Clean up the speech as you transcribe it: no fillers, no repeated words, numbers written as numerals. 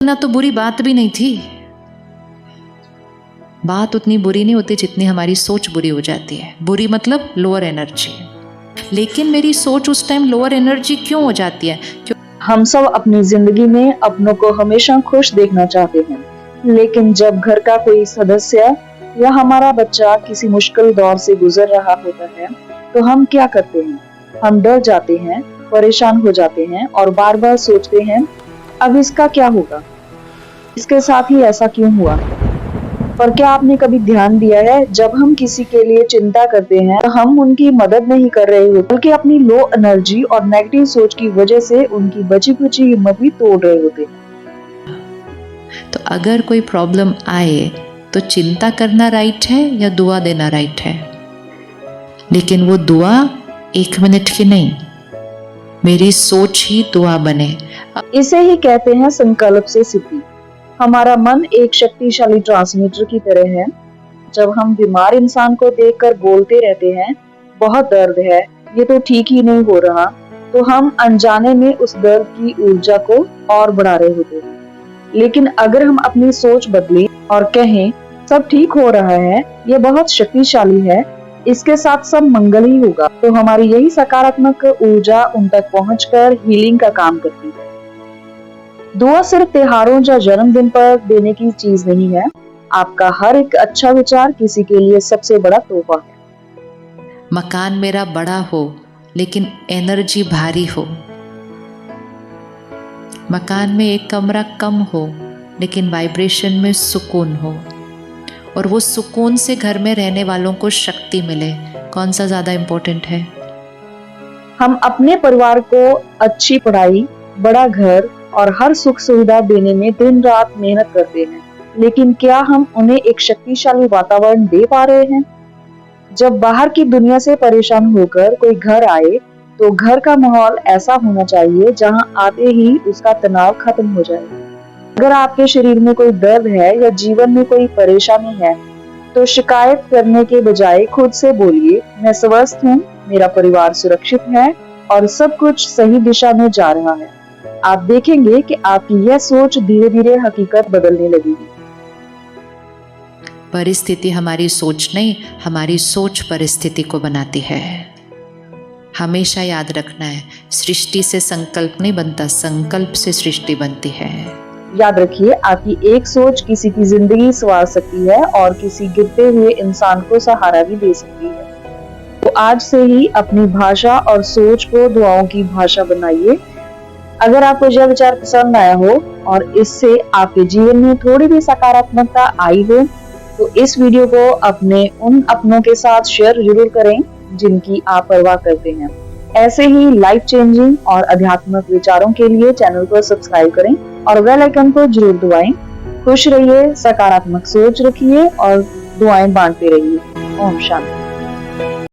ना तो बुरी बात भी नहीं थी। बात उतनी बुरी नहीं होती जितनी हमारी सोच बुरी हो जाती है। बुरी मतलब लोअर एनर्जी। लेकिन मेरी सोच उस टाइम लोअर एनर्जी क्यों हो जाती है? हम सब अपनी जिंदगी में अपनों को हमेशा खुश देखना चाहते हैं, लेकिन जब घर का कोई सदस्य या हमारा बच्चा किसी मुश्किल दौर से गुजर रहा होता है तो हम क्या करते हैं? हम डर जाते हैं, परेशान हो जाते हैं और बार बार सोचते हैं अब इसका क्या होगा, इसके साथ ही ऐसा क्यों हुआ। पर क्या आपने कभी ध्यान दिया है, जब हम किसी के लिए चिंता करते हैं तो हम उनकी मदद नहीं कर रहे होते, बल्कि अपनी लो एनर्जी और नेगेटिव सोच की वजह से उनकी बची खुची हिम्मत भी तोड़ रहे होते हैं। तो अगर कोई प्रॉब्लम आए तो चिंता करना राइट है या दुआ देना राइट है? लेकिन वो दुआ 1 मिनट की नहीं, मेरी सोच ही दुआ बने। इसे ही कहते हैं संकल्प से सिद्धि। हमारा मन एक शक्तिशाली ट्रांसमीटर की तरह है। जब हम बीमार इंसान को देखकर बोलते रहते हैं बहुत दर्द है, ये तो ठीक ही नहीं हो रहा, तो हम अनजाने में उस दर्द की ऊर्जा को और बढ़ा रहे होते हैं। लेकिन अगर हम अपनी सोच बदलें और कहें सब ठीक हो रहा है, ये बहुत शक्तिशाली है, इसके साथ सब मंगल ही होगा, तो हमारी यही सकारात्मक ऊर्जा उन तक पहुंचकर हीलिंग का काम करती है। दुआ सिर्फ त्योहारों या जन्मदिन पर देने की चीज नहीं है। आपका हर एक अच्छा विचार किसी के लिए सबसे बड़ा तोहफा है। मकान मेरा बड़ा हो लेकिन एनर्जी भारी हो, मकान में एक कमरा कम हो लेकिन वाइब्रेशन में सुकून हो, और वो सुकून से घर में रहने वालों को शक्ति मिले, कौन सा ज्यादा इम्पोर्टेंट है? हम अपने परिवार को अच्छी पढ़ाई, बड़ा घर और हर सुख सुविधा देने में दिन रात मेहनत करते हैं, लेकिन क्या हम उन्हें एक शक्तिशाली वातावरण दे पा रहे हैं? जब बाहर की दुनिया से परेशान होकर कोई घर आए तो घर का माहौल ऐसा होना चाहिए जहां आते ही उसका तनाव खत्म हो जाए। अगर आपके शरीर में कोई दर्द है या जीवन में कोई परेशानी है तो शिकायत करने के बजाय खुद से बोलिए मैं स्वस्थ हूँ, मेरा परिवार सुरक्षित है और सब कुछ सही दिशा में जा रहा है। आप देखेंगे कि आपकी यह सोच धीरे धीरे हकीकत बदलने लगेगी। परिस्थिति हमारी सोच नहीं, हमारी सोच परिस्थिति को बनाती है। हमेशा याद रखना है, सृष्टि से संकल्प नहीं बनता, संकल्प से सृष्टि बनती है। याद रखिए, आपकी एक सोच किसी की जिंदगी संवार सकती है और किसी गिरते हुए इंसान को सहारा भी दे सकती है। तो आज से ही अपनी भाषा और सोच को दुआओं की भाषा बनाइए। अगर आपको यह विचार पसंद आया हो और इससे आपके जीवन में थोड़ी भी सकारात्मकता आई हो तो इस वीडियो को अपने उन अपनों के साथ शेयर जरूर करें जिनकी आप परवाह करते हैं। ऐसे ही लाइफ चेंजिंग और आध्यात्मिक विचारों के लिए चैनल को सब्सक्राइब करें और बेल आइकन को जरूर दबाएं। खुश रहिए, सकारात्मक सोच रखिए और दुआएं बांटते रहिए। ओम शांति।